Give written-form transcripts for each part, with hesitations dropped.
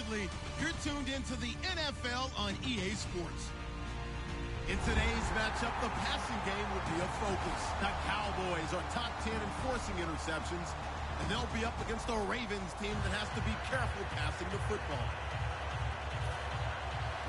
Assuredly, you're tuned into the NFL on EA Sports. In today's matchup, the passing game will be a focus. The Cowboys are top 10 in forcing interceptions, and they'll be up against a Ravens team that has to be careful passing the football.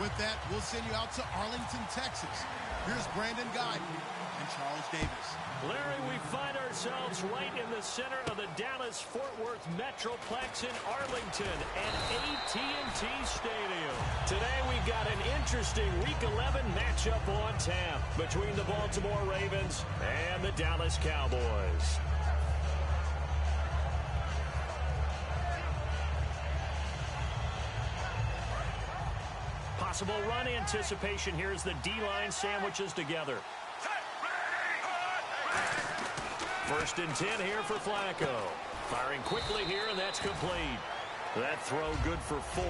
With that, we'll send you out to Arlington, Texas. Here's Brandon Guyton and Charles Davis. Larry, we find ourselves right in the center of the Dallas-Fort Worth Metroplex in Arlington at AT&T Stadium. Today we've got an interesting Week 11 matchup on tap between the Baltimore Ravens and the Dallas Cowboys. Possible run anticipation here as the D-line sandwiches together. First and 10 here for Flacco. Firing quickly here, and that's complete. That throw good for 4.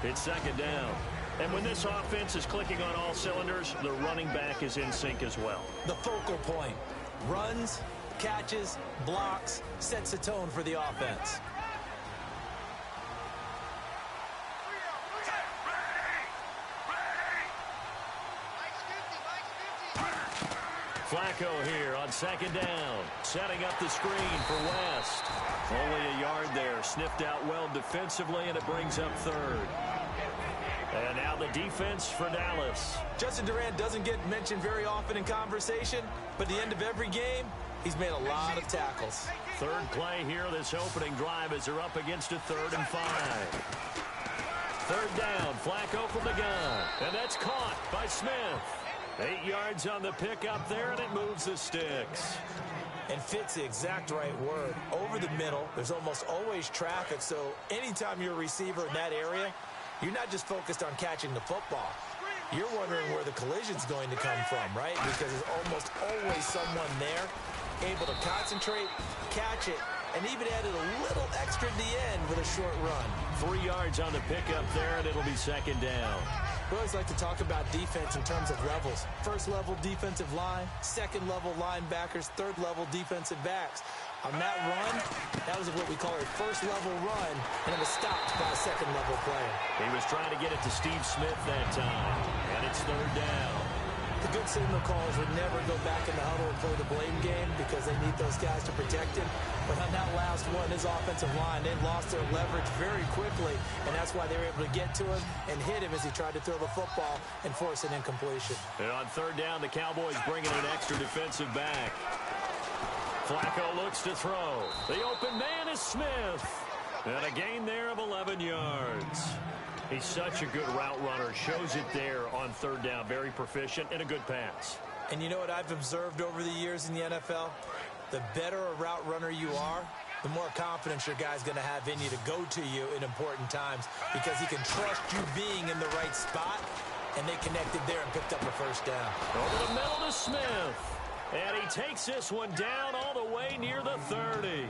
It's second down. And when this offense is clicking on all cylinders, the running back is in sync as well. The focal point. Runs, catches, blocks, sets the tone for the offense. Flacco here on second down, setting up the screen for West. Only a yard there, sniffed out well defensively, and it brings up third. And now the defense for Dallas. Justin Durant doesn't get mentioned very often in conversation, but at the end of every game, he's made a lot of tackles. Third play here, this opening drive as they're up against a 3rd and 5. Third down, Flacco from the gun, and that's caught by Smith. 8 yards on the pickup there, and it moves the sticks. And fits the exact right word. Over the middle, there's almost always traffic, so anytime you're a receiver in that area, you're not just focused on catching the football. You're wondering where the collision's going to come from, right? Because there's almost always someone there able to concentrate, catch it, and even added a little extra at the end with a short run. 3 yards on the pickup there, and it'll be second down. We always like to talk about defense in terms of levels. First level defensive line, second level linebackers, third level defensive backs. On that run, that was what we call a first level run, and it was stopped by a second level player. He was trying to get it to Steve Smith that time, and it's third down. The good signal callers would never go back in the huddle and play the blame game because they need those guys to protect him. But on that last one, his offensive line, they lost their leverage very quickly, and that's why they were able to get to him and hit him as he tried to throw the football and force an incompletion. And on third down, the Cowboys bringing an extra defensive back. Flacco looks to throw. The open man is Smith. And a gain there of 11 yards. He's such a good route runner. Shows it there on third down. Very proficient and a good pass. And you know what I've observed over the years in the NFL? The better a route runner you are, the more confidence your guy's going to have in you to go to you in important times because he can trust you being in the right spot, and they connected there and picked up a first down. Over the middle to Smith. And he takes this one down all the way near the 30.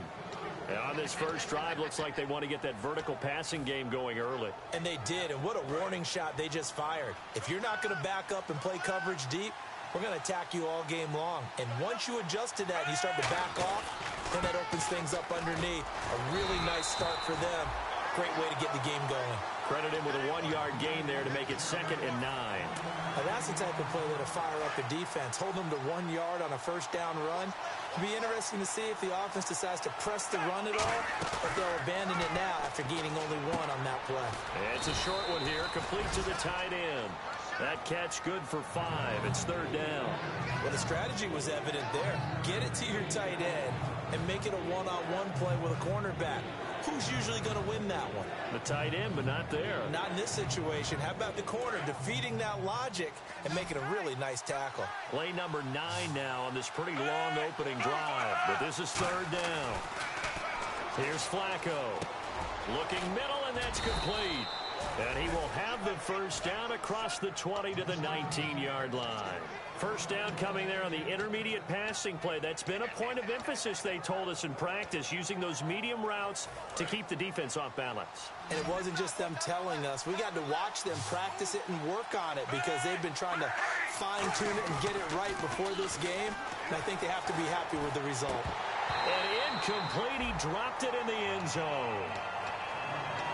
And on this first drive, looks like they want to get that vertical passing game going early. And they did, and what a warning shot they just fired. If you're not going to back up and play coverage deep, we're going to attack you all game long. And once you adjust to that and you start to back off, then that opens things up underneath. A really nice start for them. Great way to get the game going. Credit him with a 1-yard gain there to make it 2nd and 9. Now that's the type of play that'll fire up a defense. Hold them to 1 yard on a first down run. It'll be interesting to see if the offense decides to press the run at all, or if they'll abandon it now after gaining only 1 on that play. It's a short one here, complete to the tight end. That catch good for 5. It's third down. Well, the strategy was evident there. Get it to your tight end and make it a one-on-one play with a cornerback. Who's usually going to win that one? The tight end, but not there. Not in this situation. How about the corner defeating that logic and making a really nice tackle? Play number 9 now on this pretty long opening drive. But this is third down. Here's Flacco. Looking middle, and that's complete. And he will have the first down across the 20 to the 19-yard line. First down coming there on the intermediate passing play. That's been a point of emphasis, they told us in practice, using those medium routes to keep the defense off balance. And it wasn't just them telling us. We got to watch them practice it and work on it because they've been trying to fine-tune it and get it right before this game. And I think they have to be happy with the result. And incomplete. He dropped it in the end zone.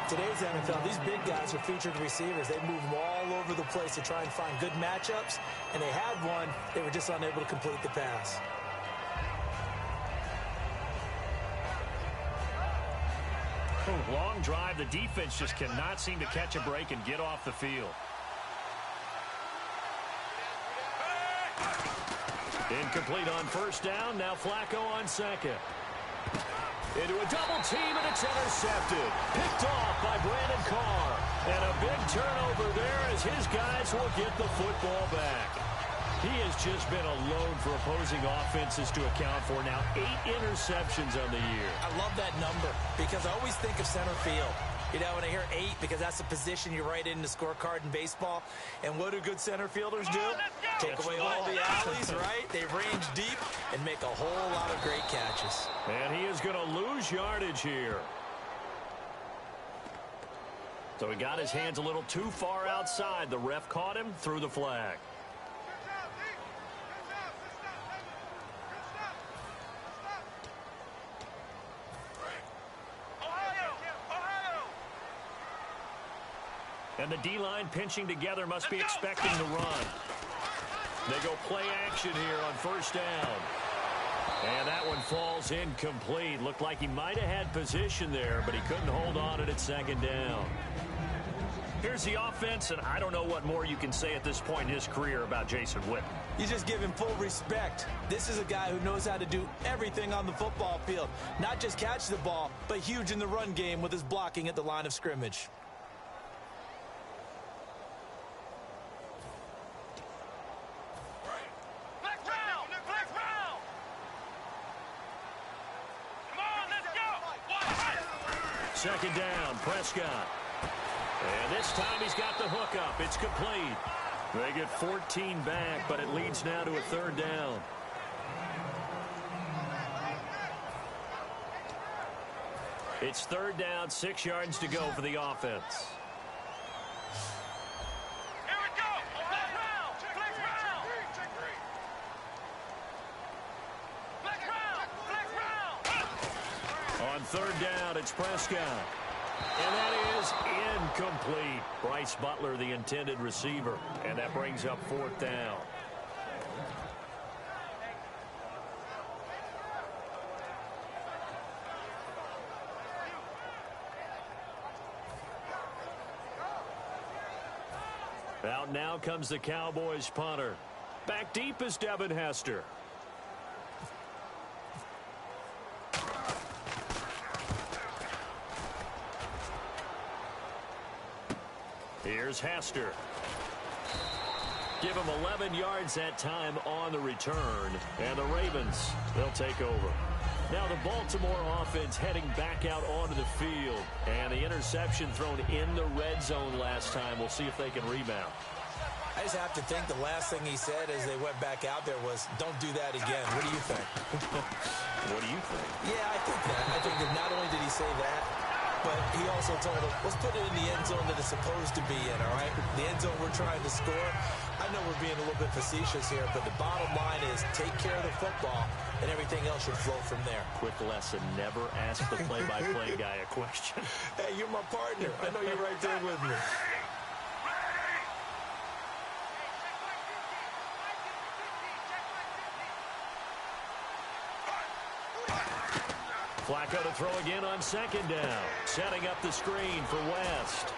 Today's NFL, these big guys are featured receivers. They move them all over the place to try and find good matchups, and they had one. They were just unable to complete the pass. Long drive. The defense just cannot seem to catch a break and get off the field. Incomplete on first down. Now Flacco on second. Into a double team, and it's intercepted. Picked off by Brandon Carr. And a big turnover there as his guys will get the football back. He has just been a load for opposing offenses to account for. Now 8 interceptions on the year. I love that number because I always think of center field. You know, when I hear 8, because that's the position you write in the scorecard in baseball. And what do good center fielders do? Take away all the alleys, right? They range deep and make a whole lot of great catches. And he is going to lose yardage here. So he got his hands a little too far outside. The ref caught him, threw the flag. And the D-line pinching together must be expecting the run. They go play action here on first down. And that one falls incomplete. Looked like he might have had position there, but he couldn't hold on at second down. Here's the offense, and I don't know what more you can say at this point in his career about Jason Witten. You just give him full respect. This is a guy who knows how to do everything on the football field. Not just catch the ball, but huge in the run game with his blocking at the line of scrimmage. Second down, Prescott. And this time he's got the hook up. It's complete. They get 14 back, but it leads now to a third down. It's third down, 6 yards to go for the offense. On third down, it's Prescott. And that is incomplete. Bryce Butler, the intended receiver. And that brings up fourth down. Out now comes the Cowboys punter. Back deep is Devin Hester. Here's Hester. Give him 11 yards that time on the return. And the Ravens, they'll take over. Now the Baltimore offense heading back out onto the field. And the interception thrown in the red zone last time. We'll see if they can rebound. I just have to think the last thing he said as they went back out there was, don't do that again. What do you think? What do you think? Yeah, I think that. I think that not only did he say that, but he also told them, let's put it in the end zone that it's supposed to be in, all right? The end zone we're trying to score. I know we're being a little bit facetious here, but the bottom line is take care of the football, and everything else should flow from there. Quick lesson, never ask the play-by-play guy a question. Hey, you're my partner. I know you're right there with me. Flacco to throw again on second down. Setting up the screen for West.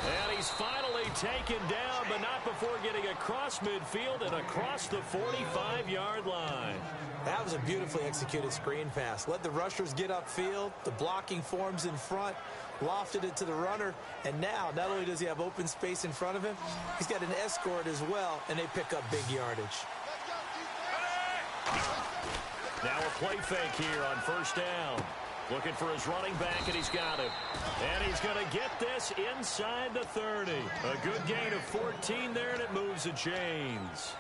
And he's finally taken down, but not before getting across midfield and across the 45-yard line. That was a beautifully executed screen pass. Let the rushers get upfield. The blocking forms in front. Lofted it to the runner. And now, not only does he have open space in front of him, he's got an escort as well, and they pick up big yardage. Now a play fake here on first down. Looking for his running back, and he's got him. And he's going to get this inside the 30. A good gain of 14 there, and it moves the chains.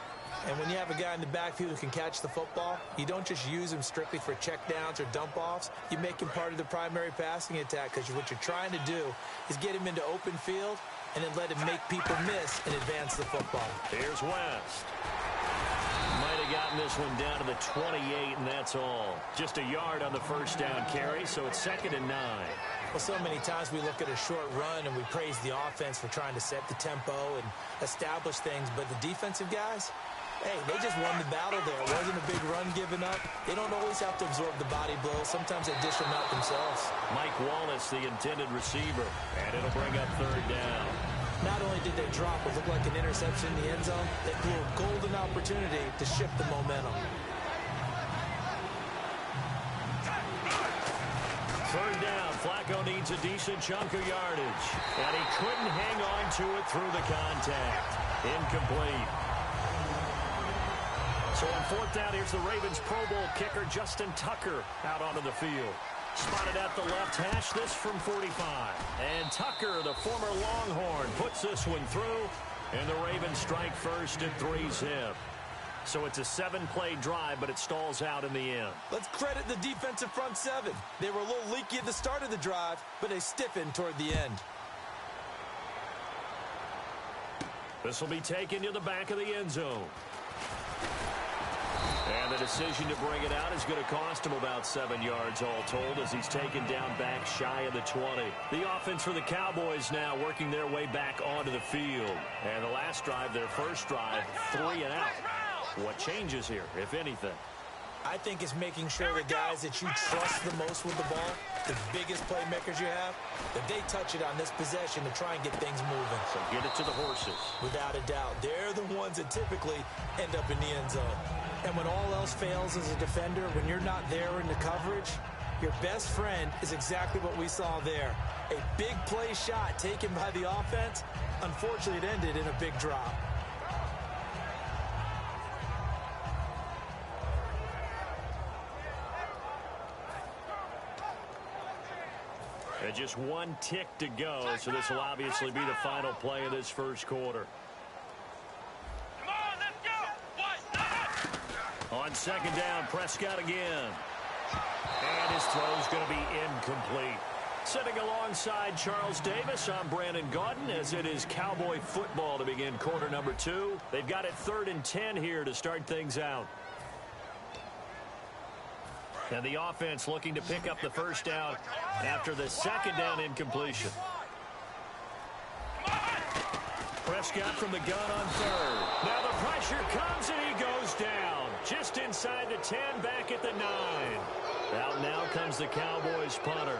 And when you have a guy in the backfield who can catch the football, you don't just use him strictly for checkdowns or dump-offs. You make him part of the primary passing attack, because what you're trying to do is get him into open field and then let him make people miss and advance the football. Here's West. Might have gotten this one down to the 28, and that's all. Just a yard on the first down carry, so it's 2nd and 9. Well, so many times we look at a short run and we praise the offense for trying to set the tempo and establish things, but the defensive guys, hey, they just won the battle there. It wasn't a big run given up. They don't always have to absorb the body blows. Sometimes they dish them out themselves. Mike Wallace, the intended receiver, and it'll bring up 3rd down. Not only did they drop what looked like an interception in the end zone, they blew a golden opportunity to shift the momentum. 3rd down. Flacco needs a decent chunk of yardage, and he couldn't hang on to it through the contact. Incomplete. So on 4th down, here's the Ravens Pro Bowl kicker Justin Tucker out onto the field. Spotted at the left hash, this from 45. And Tucker, the former Longhorn, puts this one through, and the Ravens strike first and 3-zip. So it's a 7-play drive, but it stalls out in the end. Let's credit the defensive front 7. They were a little leaky at the start of the drive, but they stiffened toward the end. This will be taken to the back of the end zone. And the decision to bring it out is going to cost him about 7 yards all told as he's taken down back shy of the 20. The offense for the Cowboys now working their way back onto the field. And the last drive, their first drive, 3 and out. What changes here, if anything? I think it's making sure the guys that you trust the most with the ball, the biggest playmakers you have, that they touch it on this possession to try and get things moving. So get it to the horses. Without a doubt. They're the ones that typically end up in the end zone. And when all else fails as a defender, when you're not there in the coverage, your best friend is exactly what we saw there. A big play shot taken by the offense. Unfortunately, it ended in a big drop. And just 1 tick to go, so this will obviously be the final play of this first quarter. On 2nd down, Prescott again. And his throw's going to be incomplete. Sitting alongside Charles Davis, I'm Brandon Gaudin, as it is Cowboy football to begin quarter number 2. They've got it 3rd and 10 here to start things out. And the offense looking to pick up the first down after the 2nd down incompletion. Prescott from the gun on 3rd. Now the pressure comes and he goes down. Just inside the 10, back at the 9. Out now comes the Cowboys punter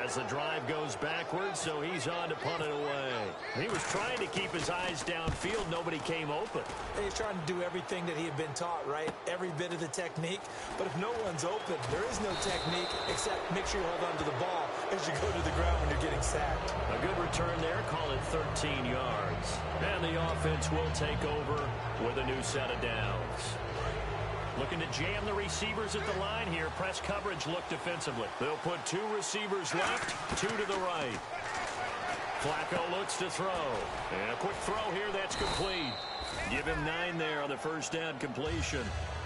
as the drive goes backwards, so he's on to punt it away. He was trying to keep his eyes downfield. Nobody came open. He's trying to do everything that he had been taught, right? Every bit of the technique. But if no one's open, there is no technique except make sure you hold on to the ball as you go to the ground when you're getting sacked. A good return there, call it 13 yards. And the offense will take over with a new set of downs. Looking to jam the receivers at the line here. Press coverage look defensively. They'll put 2 receivers left, 2 to the right. Flacco looks to throw. And a quick throw here, that's complete. Give him 9 there on the first down completion.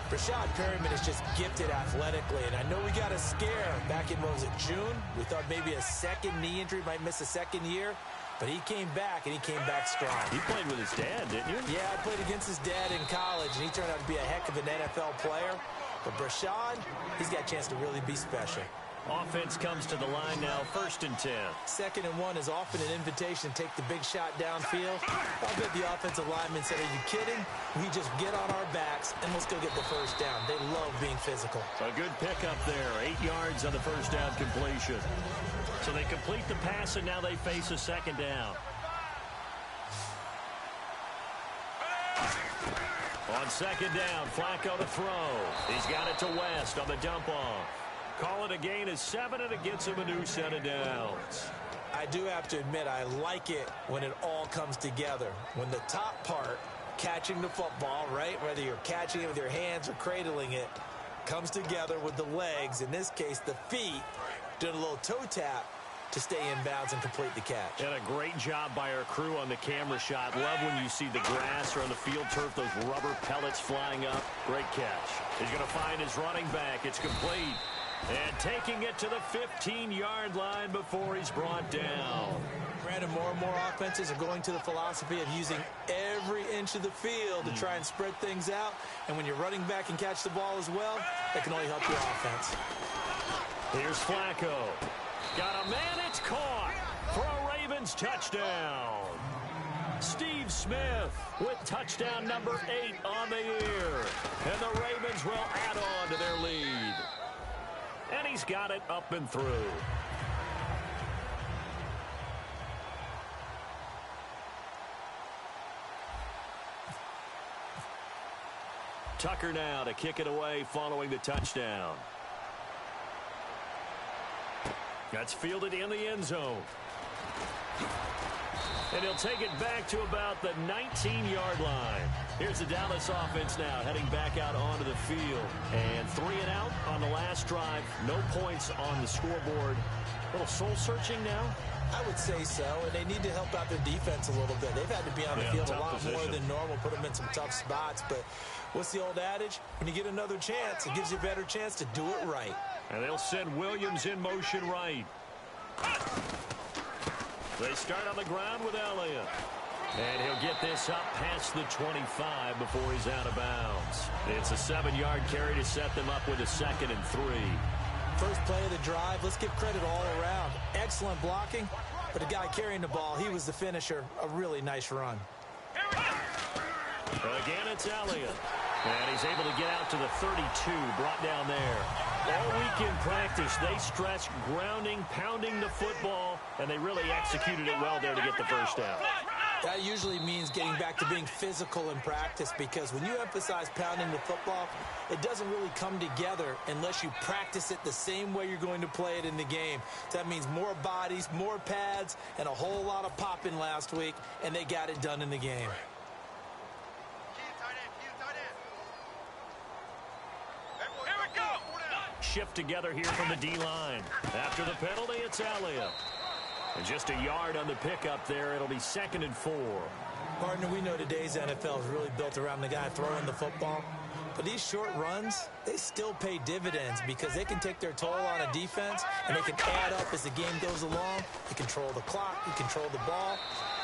Rashad Perryman is just gifted athletically, and I know we got a scare back in, what was it, June? We thought maybe a second knee injury, might miss a second year. But he came back, and he came back strong. He played with his dad, didn't you? Yeah, I played against his dad in college, and he turned out to be a heck of an NFL player. But Brashad, he's got a chance to really be special. Offense comes to the line now, 1st and 10. 2nd and 1 is often an invitation to take the big shot downfield. I bet the offensive lineman said, are you kidding? We just get on our backs, and let's go get the first down. They love being physical. A good pickup there, 8 yards on the first down completion. So they complete the pass, and now they face a 2nd down. On 2nd down, Flacco to throw. He's got it to West on the dump-off. Call it a gain of 7, and it gets him a new set of downs. I do have to admit, I like it when it all comes together. When the top part, catching the football, right, whether you're catching it with your hands or cradling it, comes together with the legs, in this case the feet, doing a little toe tap to stay in bounds and complete the catch. And a great job by our crew on the camera shot. Love when you see the grass or on the field turf, those rubber pellets flying up. Great catch. He's going to find his running back. It's complete. And taking it to the 15-yard line before he's brought down. Granted, more and more offenses are going to the philosophy of using every inch of the field to try and spread things out. And when you're running back and catch the ball as well, that can only help your offense. Here's Flacco. Got a man, it's caught for a Ravens touchdown. Steve Smith with touchdown number 8 on the year. And the Ravens will add on to their lead. And he's got it up and through. Tucker now to kick it away following the touchdown. That's fielded in the end zone. And he'll take it back to about the 19-yard line. Here's the Dallas offense now heading back out onto the field. And 3 and out on the last drive. No points on the scoreboard. A little soul-searching now? I would say so, and they need to help out their defense a little bit. They've had to be on the field a lot more than normal, put them in some tough spots. But what's the old adage? When you get another chance, it gives you a better chance to do it right. And they'll send Williams in motion right. They start on the ground with Elliott. And he'll get this up past the 25 before he's out of bounds. It's a 7-yard carry to set them up with a 2nd and 3. First play of the drive, let's give credit all around. Excellent blocking, but the guy carrying the ball, he was the finisher. A really nice run. Again, it's Elliott. And he's able to get out to the 32, brought down there. All week in practice, they stressed grounding, pounding the football, and they really executed it well there to get the first down. That usually means getting back to being physical in practice, because when you emphasize pounding the football, it doesn't really come together unless you practice it the same way you're going to play it in the game. That means more bodies, more pads, and a whole lot of popping last week, and they got it done in the game. Shift together here from the D-line. After the penalty, it's Elliott. And just a yard on the pickup there. It'll be 2nd and 4. Partner, we know today's NFL is really built around the guy throwing the football. But these short runs, they still pay dividends because they can take their toll on a defense and they can add up as the game goes along. You control the clock, you control the ball,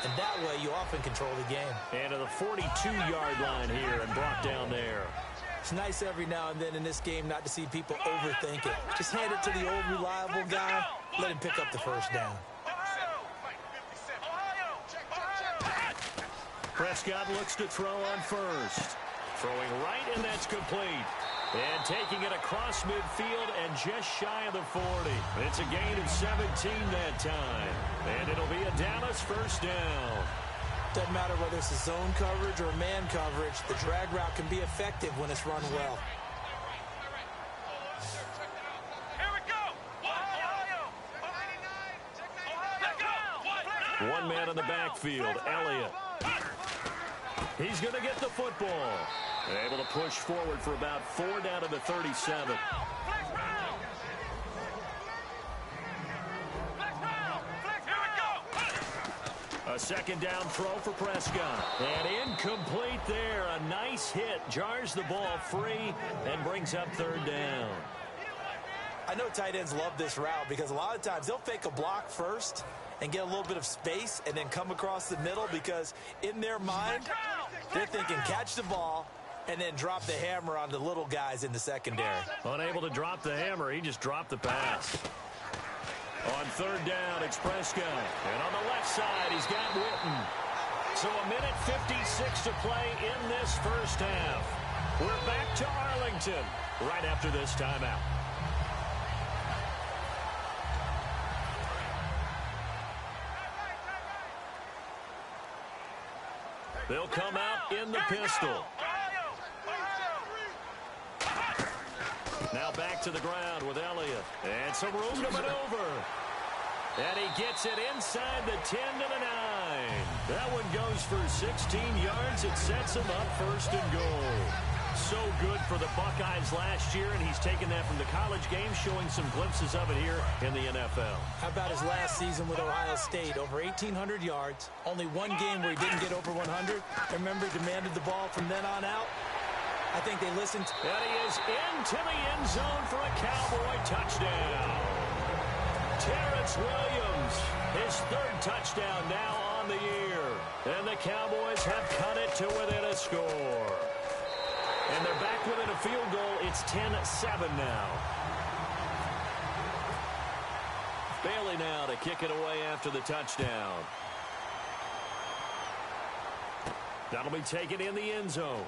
and that way you often control the game. And to the 42-yard line here and brought down there. It's nice every now and then in this game not to see people overthink it. Just hand it to the old reliable guy, let him pick up the first down. Prescott looks to throw on first. Throwing right, and that's complete. And taking it across midfield and just shy of the 40. It's a gain of 17 that time. And it'll be a Dallas first down. Doesn't matter whether it's a zone coverage or man coverage, the drag route can be effective when it's run well. One man in the backfield, Elliott. He's going to get the football. Able to push forward for about 4 down to the 37. A second down throw for Prescott. And incomplete there. A nice hit. Jars the ball free and brings up 3rd down. I know tight ends love this route because a lot of times they'll fake a block first and get a little bit of space and then come across the middle because in their mind, they're thinking catch the ball and then drop the hammer on the little guys in the secondary. Unable to drop the hammer, he just dropped the pass. On 3rd down, it's Prescott. And on the left side, he's got Witten. So a minute 56 to play in this first half. We're back to Arlington right after this timeout. They'll come out in the pistol. Now back to the ground with Elliott. And some room to maneuver. And he gets it inside the 10 to the 9. That one goes for 16 yards. It sets him up 1st and goal. So good for the Buckeyes last year, and he's taken that from the college game, showing some glimpses of it here in the NFL. How about his last season with Ohio State? Over 1,800 yards. Only one game where he didn't get over 100. Remember, he demanded the ball from then on out. I think they listened. And he is into the end zone for a Cowboy touchdown. Terrence Williams, his third touchdown now on the year. And the Cowboys have cut it to within a score. And they're back within a field goal. It's 10-7 now. Bailey now to kick it away after the touchdown. That'll be taken in the end zone.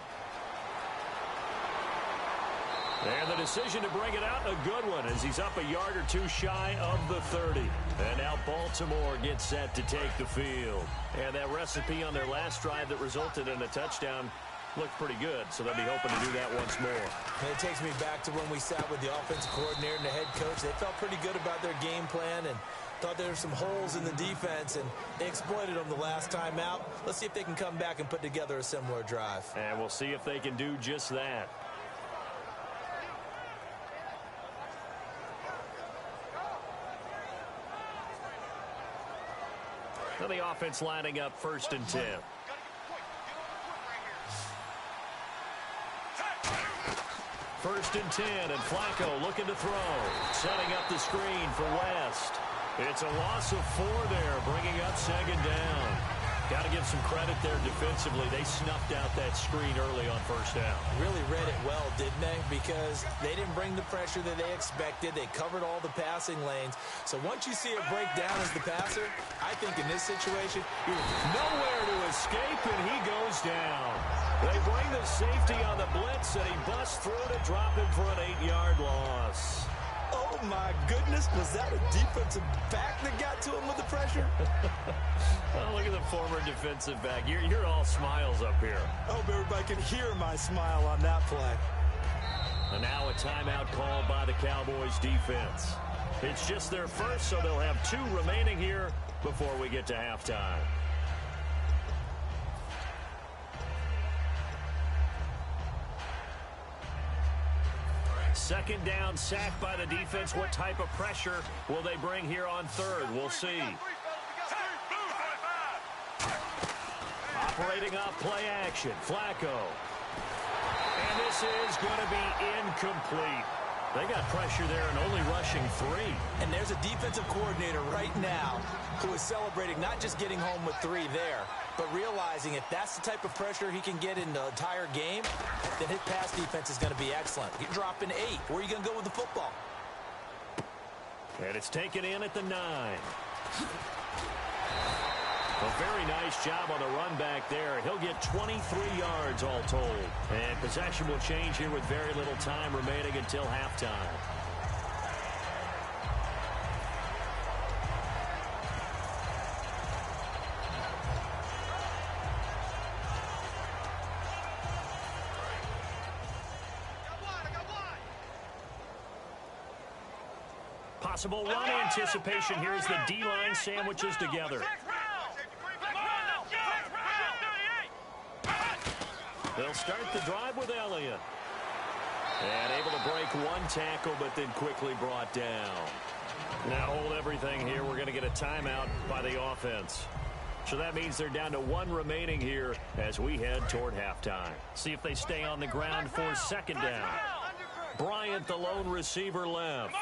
And the decision to bring it out, a good one, as he's up a yard or two shy of the 30. And now Baltimore gets set to take the field. And that recipe on their last drive that resulted in a touchdown looked pretty good, so they'll be hoping to do that once more. And it takes me back to when we sat with the offensive coordinator and the head coach. They felt pretty good about their game plan and thought there were some holes in the defense, and they exploited them the last time out. Let's see if they can come back and put together a similar drive. And we'll see if they can do just that. So the offense lining up 1st and 10. First and 10, and Flacco looking to throw. Setting up the screen for West. It's a loss of 4 there, bringing up 2nd down. Got to give some credit there defensively. They snuffed out that screen early on 1st down. Really read it well, didn't they? Because they didn't bring the pressure that they expected. They covered all the passing lanes. So once you see it break down as the passer, I think in this situation, you're nowhere to escape, and he goes down. They bring the safety on the blitz, and he busts through to drop him for an 8-yard loss. Oh, my goodness. Was that a defensive back that got to him with the pressure? Oh, look at the former defensive back. You're all smiles up here. I hope everybody can hear my smile on that play. And now a timeout called by the Cowboys defense. It's just their first, so they'll have 2 remaining here before we get to halftime. Second down, sacked by the defense. What type of pressure will they bring here on 3rd? We'll see. Operating off play action, Flacco. And this is going to be incomplete. They got pressure there and only rushing 3. And there's a defensive coordinator right now who is celebrating not just getting home with 3 there, but realizing if that's the type of pressure he can get in the entire game, then his pass defense is going to be excellent. You're dropping 8. Where are you going to go with the football? And it's taken in at the 9. A very nice job on the run back there. He'll get 23 yards all told. And possession will change here with very little time remaining until halftime. Possible run anticipation here as the D-line sandwiches together. They'll start the drive with Elliott. And able to break 1 tackle, but then quickly brought down. Now hold everything here. We're going to get a timeout by the offense. So that means they're down to 1 remaining here as we head toward halftime. See if they stay on the ground for 2nd down. Bryant, the lone receiver, left.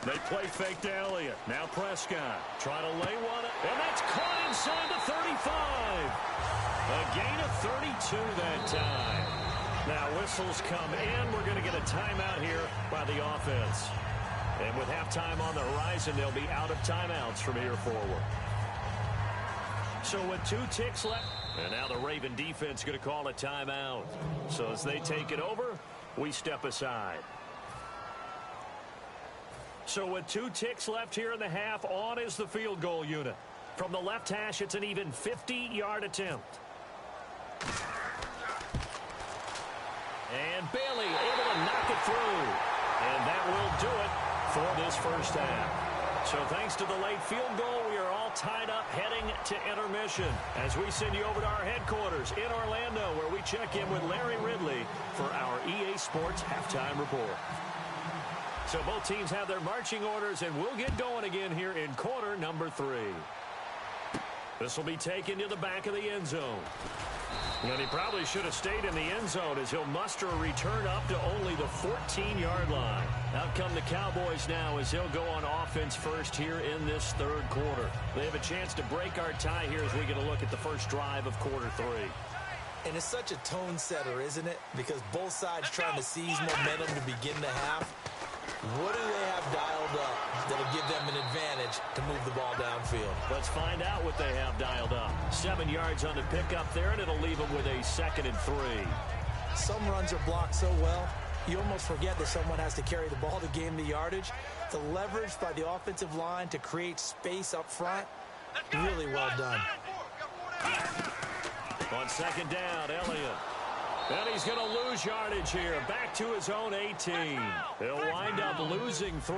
They play fake to Elliott. Now Prescott trying to lay one. And that's caught inside the 35. A gain of 32 that time. Now whistles come in. We're going to get a timeout here by the offense. And with halftime on the horizon, they'll be out of timeouts from here forward. So with 2 ticks left. And now the Raven defense going to call a timeout. So as they take it over, we step aside. So with 2 ticks left here in the half, on is the field goal unit. From the left hash, it's an even 50-yard attempt. And Bailey able to knock it through. And that will do it for this first half. So thanks to the late field goal, we are all tied up heading to intermission as we send you over to our headquarters in Orlando, where we check in with Larry Ridley for our EA Sports Halftime Report. So both teams have their marching orders, and we'll get going again here in quarter number 3. This will be taken to the back of the end zone. And he probably should have stayed in the end zone as he'll muster a return up to only the 14-yard line. Out come the Cowboys now as they'll go on offense first here in this third quarter. They have a chance to break our tie here as we get a look at the first drive of quarter 3. And it's such a tone setter, isn't it? Because both sides trying to seize momentum to begin the half. What do they have dialed up that'll give them an advantage to move the ball downfield? Let's find out what they have dialed up. 7 yards on the pickup there, and it'll leave them with a 2nd and 3. Some runs are blocked so well, you almost forget that someone has to carry the ball to gain the yardage. The leverage by the offensive line to create space up front, really well done. On 2nd down, Elliott. And he's going to lose yardage here. Back to his own 18. He'll wind up losing 3.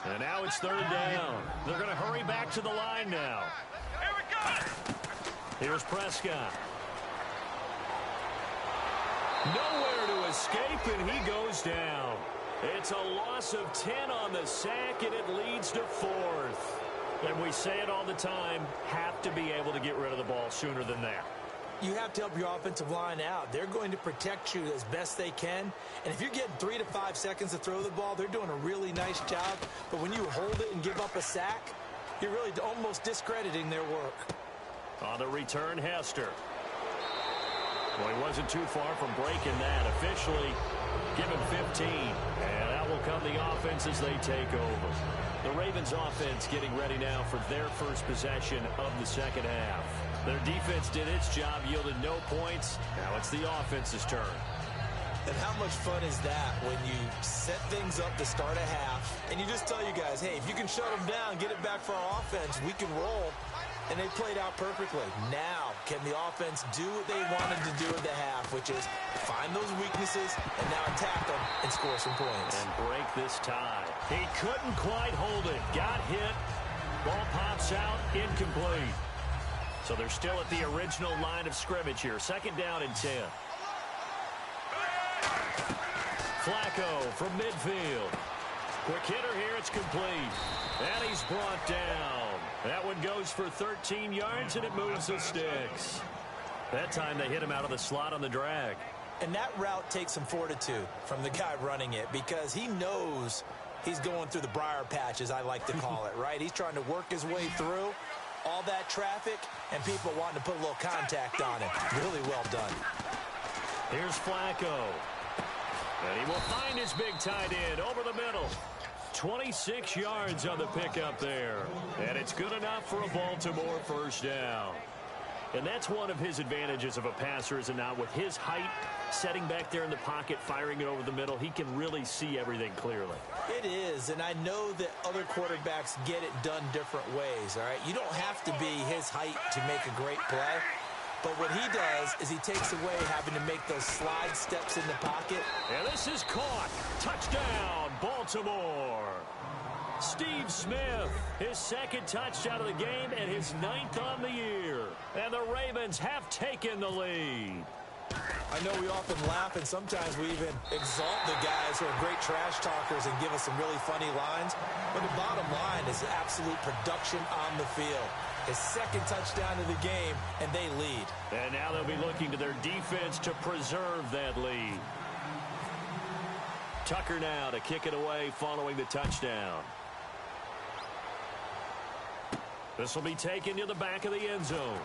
And now it's 3rd down. They're going to hurry back to the line now. Here we go. Here's Prescott. Nowhere to escape, and he goes down. It's a loss of 10 on the sack, and it leads to 4th. And we say it all the time, have to be able to get rid of the ball sooner than that. You have to help your offensive line out. They're going to protect you as best they can. And if you're getting 3 to 5 seconds to throw the ball, they're doing a really nice job. But when you hold it and give up a sack, you're really almost discrediting their work. On the return, Hester. Well, he wasn't too far from breaking that. Officially, give him 15. And out will come the offense as they take over. The Ravens offense getting ready now for their first possession of the second half. Their defense did its job, yielded no points. Now it's the offense's turn. And how much fun is that when you set things up to start a half, and you just tell you guys, hey, if you can shut them down, get it back for our offense, we can roll. And they played out perfectly. Now, can the offense do what they wanted to do at the half, which is find those weaknesses and now attack them and score some points. And break this tie. He couldn't quite hold it. Got hit. Ball pops out. Incomplete. So they're still at the original line of scrimmage here. 2nd down and 10. Flacco from midfield. Quick hitter here. It's complete. And he's brought down. That one goes for 13 yards, and it moves the sticks. That time they hit him out of the slot on the drag. And that route takes some fortitude from the guy running it because he knows he's going through the briar patch, as I like to call it, right? He's trying to work his way through all that traffic and people wanting to put a little contact on him. Really well done. Here's Flacco. And he will find his big tight end over the middle. 26 yards on the pickup there. And it's good enough for a Baltimore first down. And that's one of his advantages of a passer, is it not? With his height, setting back there in the pocket, firing it over the middle, he can really see everything clearly. It is, and I know that other quarterbacks get it done different ways, all right? You don't have to be his height to make a great play. But what he does is he takes away having to make those slide steps in the pocket. And this is caught. Touchdown, Baltimore. Steve Smith, his 2nd touchdown of the game and his 9th on the year. And the Ravens have taken the lead. I know we often laugh, and sometimes we even exalt the guys who are great trash talkers and give us some really funny lines. But the bottom line is absolute production on the field. His 2nd touchdown of the game, and they lead. And now they'll be looking to their defense to preserve that lead. Tucker now to kick it away following the touchdown. This will be taken to the back of the end zone.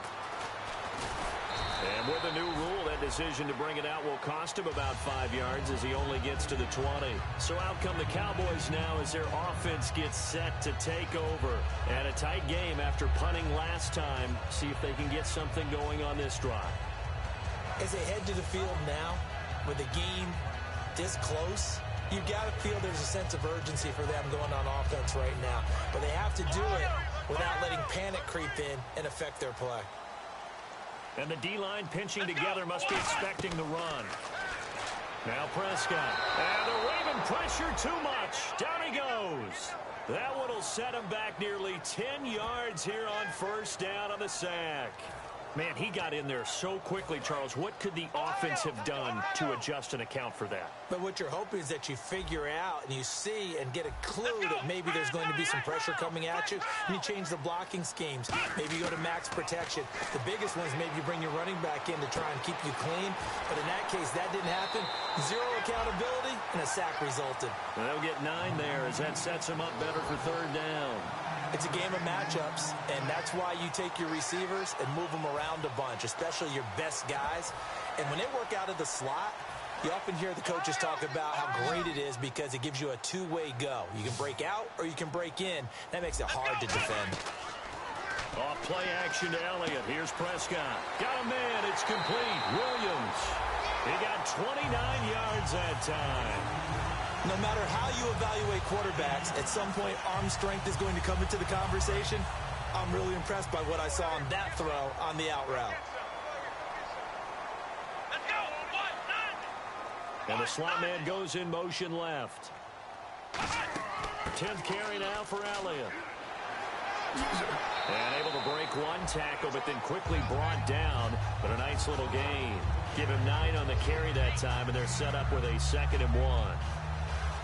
And with the new rule, that decision to bring it out will cost him about 5 yards as he only gets to the 20. So out come the Cowboys now as their offense gets set to take over. And a tight game after punting last time. See if they can get something going on this drive. As they head to the field now, with the game this close, you've got to feel there's a sense of urgency for them going on offense right now. But they have to do it without letting panic creep in and affect their play. And the D-line pinching together, must be expecting the run. Now Prescott. And the Raven pressure too much. Down he goes. That one will set him back nearly 10 yards here on first down on the sack. Man, he got in there so quickly, Charles. What could the offense have done to adjust and account for that? But what you're hoping is that you figure out and you see and get a clue that maybe there's going to be some pressure coming at you, and you change the blocking schemes. Maybe you go to max protection. The biggest one is maybe you bring your running back in to try and keep you clean. But in that case, that didn't happen. Zero accountability, and a sack resulted. Well, they'll get 9 there as that sets them up better for 3rd down. It's a game of matchups, and that's why you take your receivers and move them around a bunch, especially your best guys. And when they work out of the slot, you often hear the coaches talk about how great it is because it gives you a two-way go. You can break out or you can break in. That makes it hard to defend. Off play action to Elliott. Here's Prescott. Got a man. It's complete. Williams. He got 29 yards that time. No matter how you evaluate quarterbacks, at some point arm strength is going to come into the conversation. I'm really impressed by what I saw on that throw on the out route. And the slot man goes in motion left. 10th carry now for Elliott. And able to break one tackle, but then quickly brought down. But a nice little gain. Give him 9 on the carry that time, and they're set up with a 2nd and 1.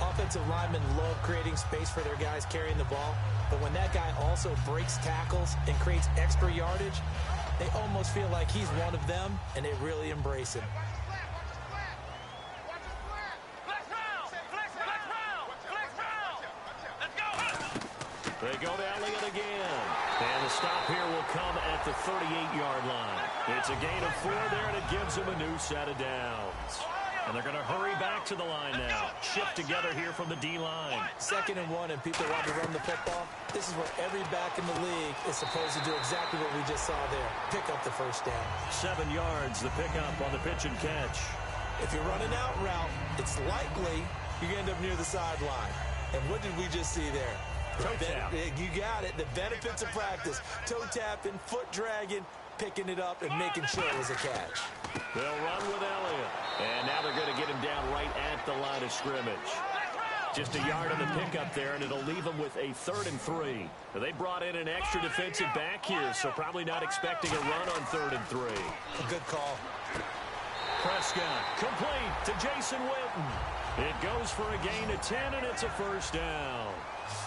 Offensive linemen love creating space for their guys carrying the ball, but when that guy also breaks tackles and creates extra yardage, they almost feel like he's one of them, and they really embrace him. They go to Elliott again. And the stop here will come at the 38-yard line. It's a gain of 4 there, and it gives them a new set of downs. And they're going to hurry back to the line now. Shift together here from the D-line. 2nd and 1, and people want to run the football. This is where every back in the league is supposed to do exactly what we just saw there. Pick up the 1st down. 7 yards, the pickup on the pitch and catch. If you're running out route, it's likely you're going to end up near the sideline. And what did we just see there? Toe tap. You got it. The benefits of practice. Toe tapping, foot dragging, picking it up, and making sure it was a catch. They'll run with Elliott. And now they're going to get him down right at the line of scrimmage. Just a yard on the pickup there, and it'll leave them with a 3rd and 3. Now, they brought in an extra defensive back here, so probably not expecting a run on 3rd and 3. A good call. Prescott complete to Jason Witten. It goes for a gain of 10, and it's a 1st down.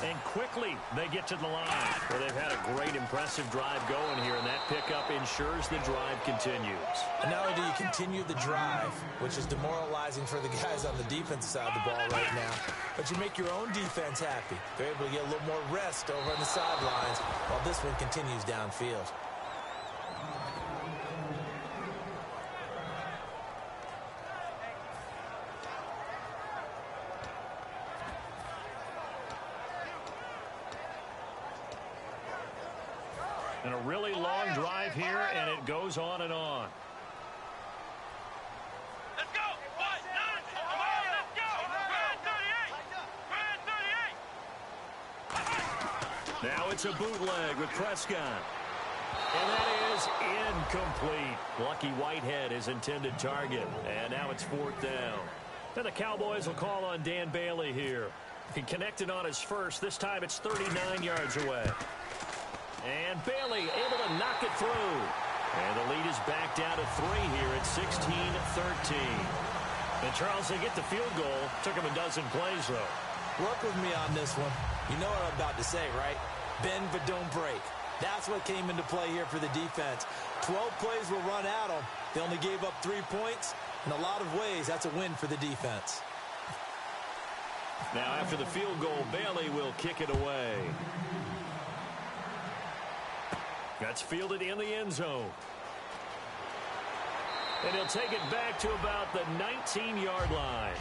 And quickly, they get to the line. Well, they've had a great, impressive drive going here, and that pickup ensures the drive continues. And not only do you continue the drive, which is demoralizing for the guys on the defensive side of the ball right now, but you make your own defense happy. They're able to get a little more rest over on the sidelines while this one continues downfield. And a really long drive here, and it goes on and on. Let's go! Let's go! Brad 38! Now it's a bootleg with Prescott. And that is incomplete. Lucky Whitehead, his intended target. And now it's 4th down. And the Cowboys will call on Dan Bailey here. He connected on his first. This time it's 39 yards away. And Bailey able to knock it through. And the lead is back down to 3 here at 16-13. And Charles, they get the field goal. Took him a dozen plays, though. Work with me on this one. You know what I'm about to say, right? Bend but don't break. That's what came into play here for the defense. 12 plays were run at them. They only gave up 3 points. In a lot of ways, that's a win for the defense. Now after the field goal, Bailey will kick it away. That's fielded in the end zone. And he'll take it back to about the 19-yard line.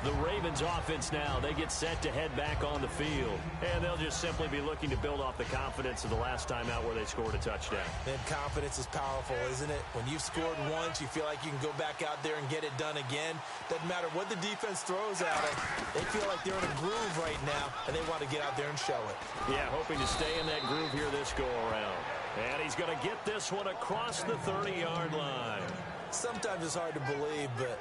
The Ravens offense now, they get set to head back on the field. And they'll just simply be looking to build off the confidence of the last time out where they scored a touchdown. And confidence is powerful, isn't it? When you've scored once, you feel like you can go back out there and get it done again. Doesn't matter what the defense throws at them. They feel like they're in a groove right now, and they want to get out there and show it. Yeah, hoping to stay in that groove here this go-around. And he's going to get this one across the 30-yard line. Sometimes it's hard to believe, but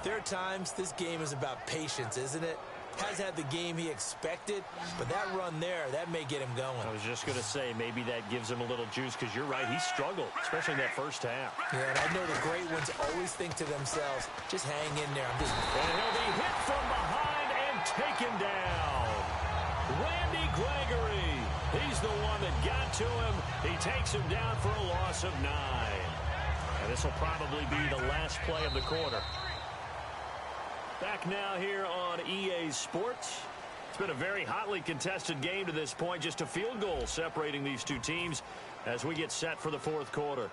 there are times this game is about patience, isn't it? has had the game he expected, but that run there, that may get him going. I was just going to say, maybe that gives him a little juice, because you're right, he struggled, especially in that first half. Yeah, and I know the great ones always think to themselves, just hang in there. And he'll be hit from behind and taken down. Randy Gregory, he's the one that got to him. He takes him down for a loss of 9. And this will probably be the last play of the quarter. Back now here on EA Sports. It's been a very hotly contested game to this point. Just a field goal separating these two teams as we get set for the fourth quarter.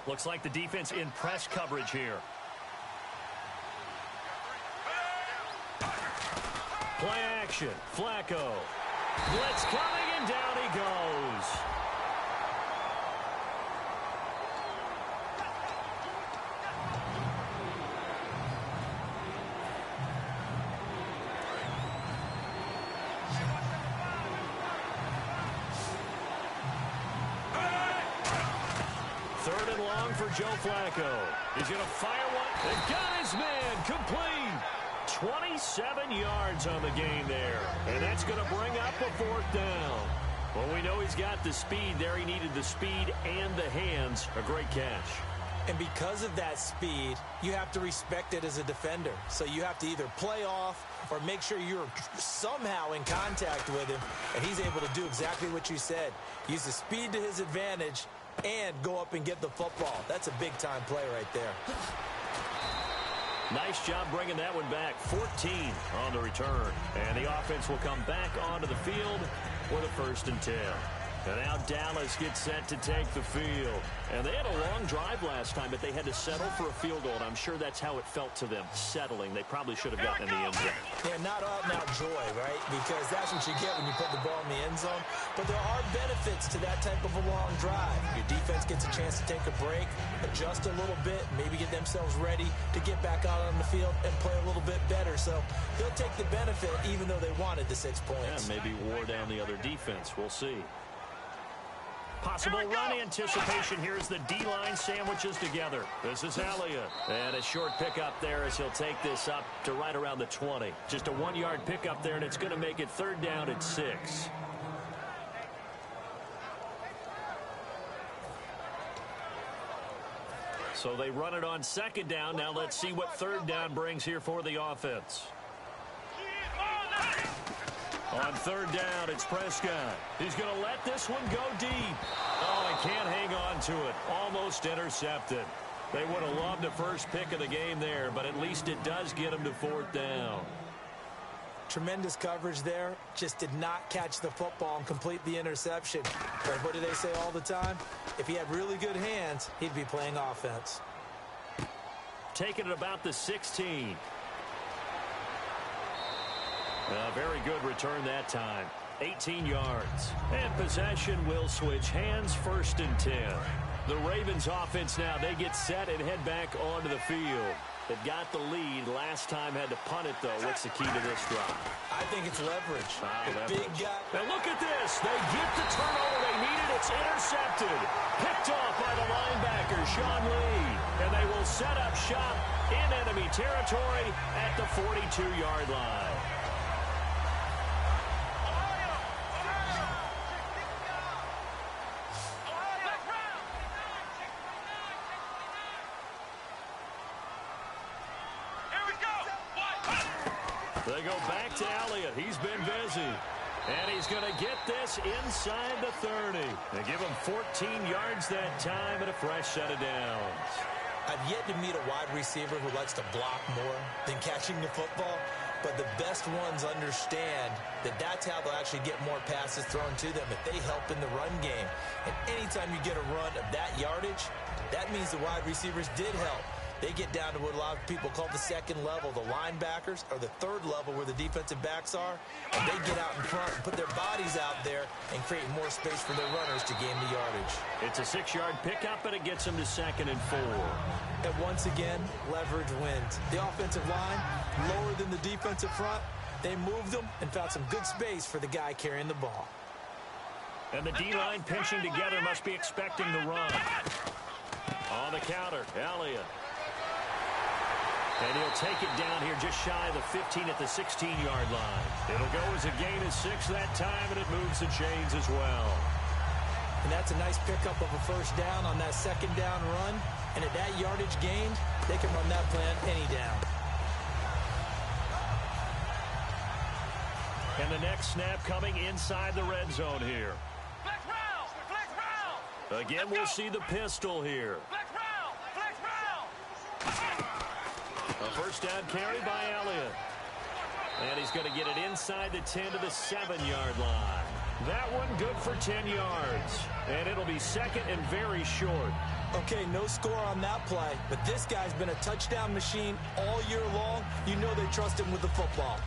Looks like the defense in press coverage here. Play action. Flacco. Blitz coming, and down he goes. Third and long for Joe Flacco. He's going to fire one. And got his man complete. 27 yards on the game there. And that's going to bring up a fourth down. Well, we know he's got the speed there. He needed the speed and the hands. A great catch. And because of that speed, you have to respect it as a defender. So you have to either play off or make sure you're somehow in contact with him. And he's able to do exactly what you said. Use the speed to his advantage and go up and get the football. That's a big-time play right there. Nice job bringing that one back. 14 on the return. And the offense will come back onto the field with a 1st and 10. And now Dallas gets set to take the field. And they had a long drive last time, but they had to settle for a field goal. And I'm sure that's how it felt to them, settling. They probably should have gotten in the end zone. Yeah, not out-and-out joy, right? Because that's what you get when you put the ball in the end zone. But there are benefits to that type of a long drive. Your defense gets a chance to take a break, adjust a little bit, maybe get themselves ready to get back out on the field and play a little bit better. So they'll take the benefit even though they wanted the 6 points. Yeah, maybe wore down the other defense. We'll see. Possible run anticipation here as the D-line sandwiches together. This is Elliott. And a short pickup there as he'll take this up to right around the 20. Just a 1-yard pickup there, and it's going to make it 3rd down at 6. So they run it on 2nd down. Now let's see what 3rd down brings here for the offense. On 3rd down, it's Prescott. He's going to let this one go deep. Oh, he can't hang on to it. Almost intercepted. They would have loved the first pick of the game there, but at least it does get him to 4th down. Tremendous coverage there. Just did not catch the football and complete the interception. But what do they say all the time? If he had really good hands, he'd be playing offense. Taking it about the 16. A very good return that time. 18 yards. And possession will switch hands, 1st and 10. The Ravens offense now, they get set and head back onto the field. They've got the lead. Last time had to punt it, though. What's the key to this drive? I think it's leverage. Leverage. Big guy. Now look at this. They get the turnover they needed. It's intercepted. Picked off by the linebacker, Sean Lee. And they will set up shop in enemy territory at the 42-yard line. They go back to Elliott. He's been busy. And he's going to get this inside the 30. They give him 14 yards that time and a fresh set of downs. I've yet to meet a wide receiver who likes to block more than catching the football. But the best ones understand that that's how they'll actually get more passes thrown to them if they help in the run game. And anytime you get a run of that yardage, that means the wide receivers did help. They get down to what a lot of people call the 2nd level, the linebackers, or the 3rd level where the defensive backs are. And they get out in front and put their bodies out there and create more space for their runners to gain the yardage. It's a 6-yard pickup, and it gets them to 2nd and 4. And once again, leverage wins. The offensive line, lower than the defensive front. They moved them and found some good space for the guy carrying the ball. And the D-line pinching together must be expecting the run. On the counter, Elliott. And he'll take it down here just shy of the 15 at the 16-yard line. It'll go as a gain of 6 that time, and it moves the chains as well. And that's a nice pickup of a first down on that second down run. And at that yardage gained, they can run that plan any down. And the next snap coming inside the red zone here. Flex round! Flex round! Again, we'll see the pistol here. Flex round! Flex round! A first down carry by Elliott. And he's going to get it inside the 10 to the 7-yard line. That one good for 10 yards. And it'll be second and very short. Okay, no score on that play, but this guy's been a touchdown machine all year long. You know they trust him with the football.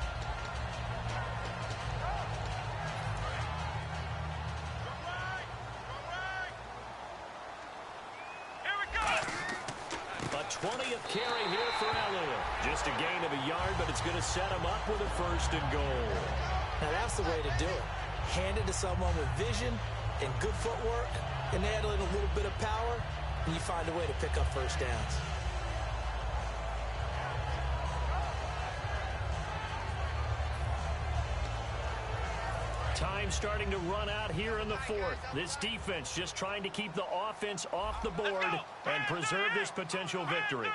Here we go! A 20th carry here for Elliott. Just a gain of a yard, but it's going to set him up with a first and goal. Now that's the way to do it. Hand it to someone with vision and good footwork, and add in a little bit of power, and you find a way to pick up first downs. Time starting to run out here in the fourth. This defense just trying to keep the offense off the board and preserve this potential victory.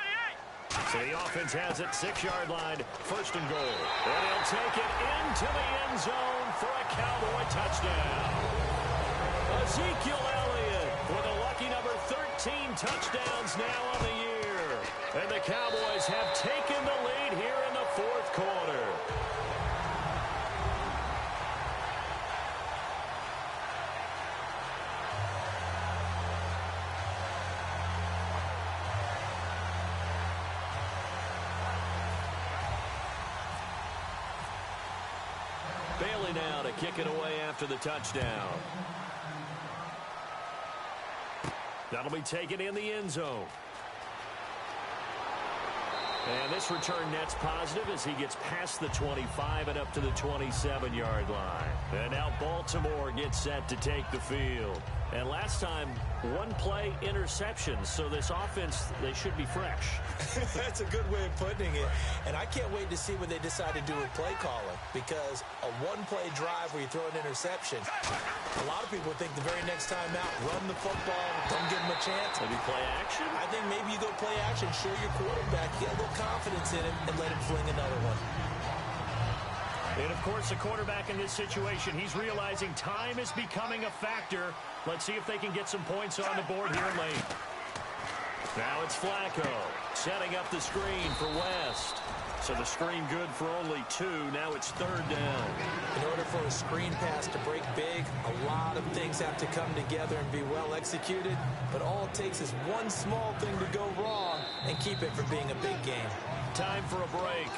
So the offense has it, 6-yard line, first and goal. And he'll take it into the end zone for a Cowboy touchdown. Ezekiel Elliott with a lucky number 13 touchdowns now on the year. And the Cowboys have taken the lead here in the fourth quarter. Bailey now to kick it away after the touchdown. That'll be taken in the end zone. And this return net's positive as he gets past the 25 and up to the 27-yard line. And now Baltimore gets set to take the field. And last time, one play interception. So this offense, they should be fresh. That's a good way of putting it. And I can't wait to see what they decide to do with play calling. Because a one-play drive where you throw an interception, a lot of people think the very next time out, run the football, don't give them a chance. Maybe play action? I think maybe you go play action, show your quarterback, get a little confidence in him, and let him fling another one. And, of course, the quarterback in this situation, he's realizing time is becoming a factor. Let's see if they can get some points on the board here late. Now it's Flacco setting up the screen for West. So the screen good for only 2. Now it's third down. In order for a screen pass to break big, a lot of things have to come together and be well executed. But all it takes is one small thing to go wrong and keep it from being a big game. Time for a break.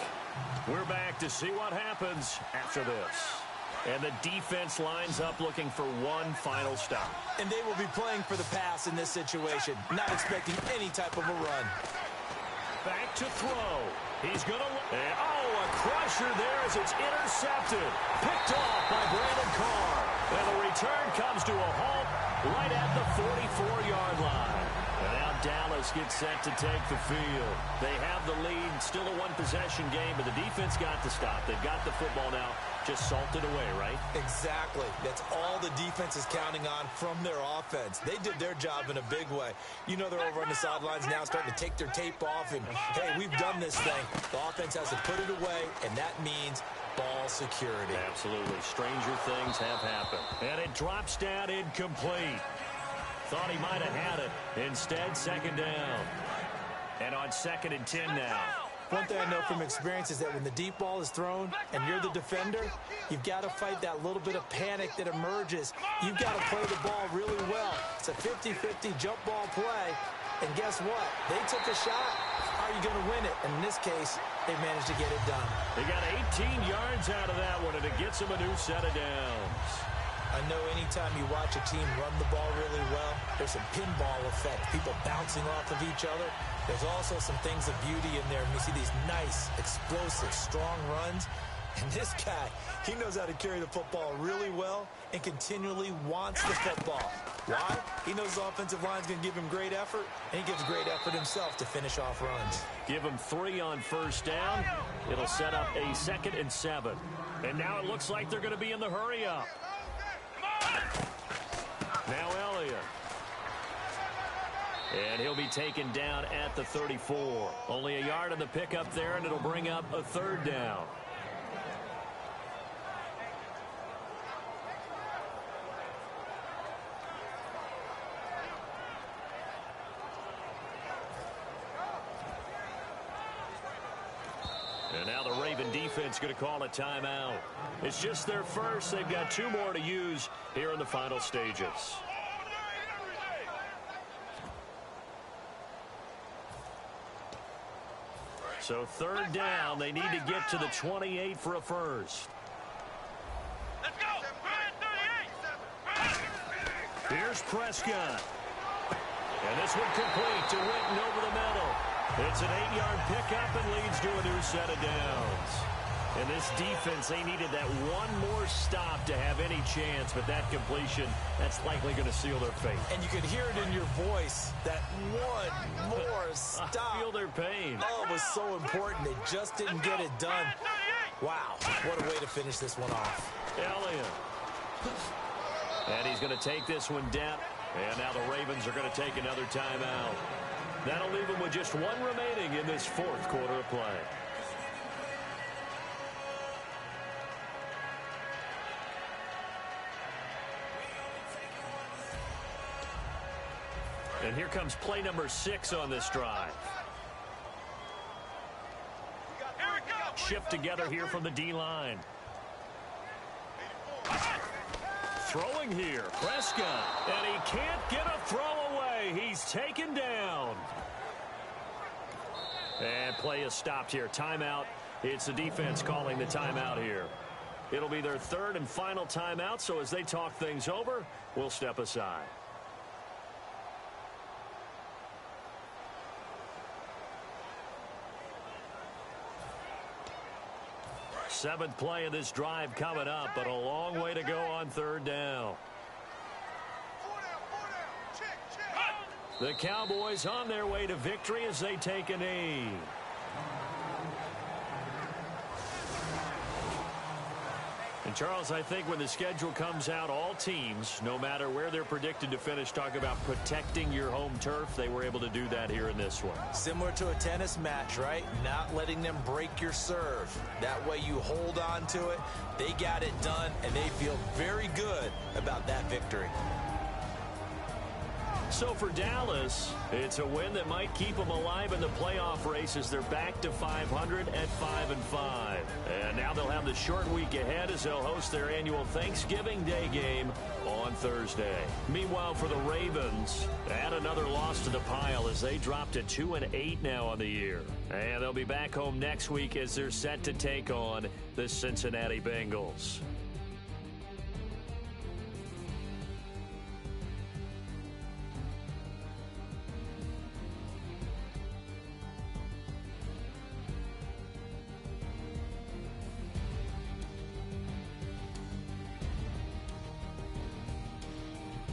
We're back to see what happens after this. And the defense lines up looking for one final stop. And they will be playing for the pass in this situation, not expecting any type of a run. Back to throw. He's going to... Oh, a crusher there as it's intercepted. Picked off by Brandon Carr. And the return comes to a halt right at the 44-yard line. And now Dallas gets set to take the field. They have the lead, still a one-possession game, but the defense got to stop. They've got the football now, just salted away, right? Exactly. That's all the defense is counting on from their offense. They did their job in a big way. You know they're over on the sidelines now starting to take their tape off, and, hey, we've done this thing. The offense has to put it away, and that means ball security. Absolutely. Stranger things have happened. And it drops down incomplete. Thought he might have had it. Instead, second down. And on 2nd and 10 now. One thing I know from experience is that when the deep ball is thrown and you're the defender, you've got to fight that little bit of panic that emerges. You've got to play the ball really well. It's a 50-50 jump ball play. And guess what? They took a shot. How are you going to win it? And in this case, they managed to get it done. They got 18 yards out of that one, and it gets them a new set of downs. I know anytime you watch a team run the ball really well, there's some pinball effect, people bouncing off of each other. There's also some things of beauty in there. And you see these nice, explosive, strong runs. And this guy, he knows how to carry the football really well and continually wants the football. Why? He knows the offensive line's going to give him great effort, and he gives great effort himself to finish off runs. Give him 3 on first down. It'll set up a 2nd and 7. And now it looks like they're going to be in the hurry up. Now Elliott. And he'll be taken down at the 34. Only a yard on the pickup there, and it'll bring up a 3rd down. And now the Raven defense going to call a timeout. It's just their first. They've got 2 more to use here in the final stages. So 3rd down. They need to get to the 28 for a first. Let's go. 38. Here's Prescott. And this one complete to Witten over the middle. It's an 8-yard pickup and leads to a new set of downs. And this defense, they needed that one more stop to have any chance, but that completion, that's likely going to seal their fate. And you could hear it in your voice, that one more stop. I feel their pain. Oh, it was so important. They just didn't get it done. Wow, what a way to finish this one off. Elliott. And he's going to take this one down. And now the Ravens are going to take another timeout. That'll leave them with just 1 remaining in this 4th quarter of play. And here comes play number 6 on this drive. Shift together here from the D-line. Throwing here, Prescott, and he can't get a throw away. He's taken down. And play is stopped here. Timeout. It's the defense calling the timeout here. It'll be their 3rd and final timeout, so as they talk things over, we'll step aside. Seventh play of this drive coming up, but a long way to go on 3rd down. The Cowboys on their way to victory as they take a knee. And Charles, I think when the schedule comes out, all teams, no matter where they're predicted to finish, talk about protecting your home turf. They were able to do that here in this one. Similar to a tennis match, right? Not letting them break your serve. That way you hold on to it. They got it done, and they feel very good about that victory. So for Dallas, it's a win that might keep them alive in the playoff race as they're back to 500 at 5-5. And now they'll have the short week ahead as they'll host their annual Thanksgiving Day game on Thursday. Meanwhile, for the Ravens, add another loss to the pile as they drop to 2-8 now on the year. And they'll be back home next week as they're set to take on the Cincinnati Bengals.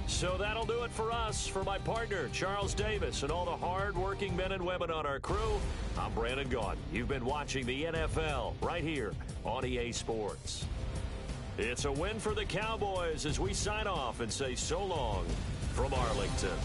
So that'll do it for us. For my partner, Charles Davis, and all the hard-working men and women on our crew, I'm Brandon Gaudin. You've been watching the NFL right here on EA Sports. It's a win for the Cowboys as we sign off and say so long from Arlington.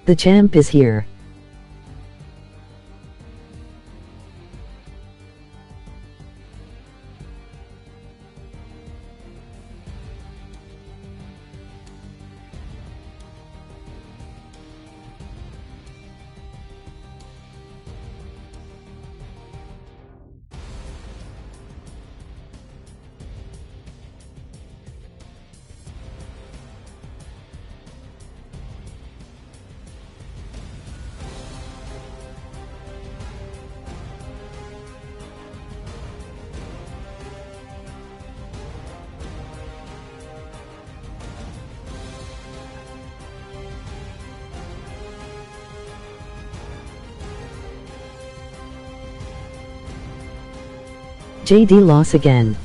The champ is here. JD lost again.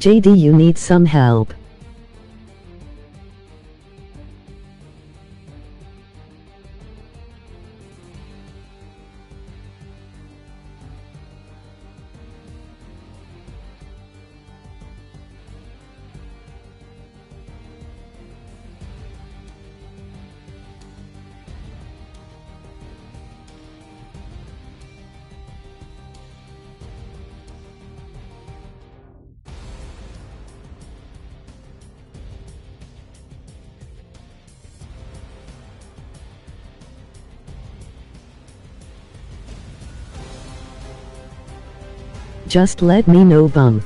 JD, you need some help. Just let me know, bum.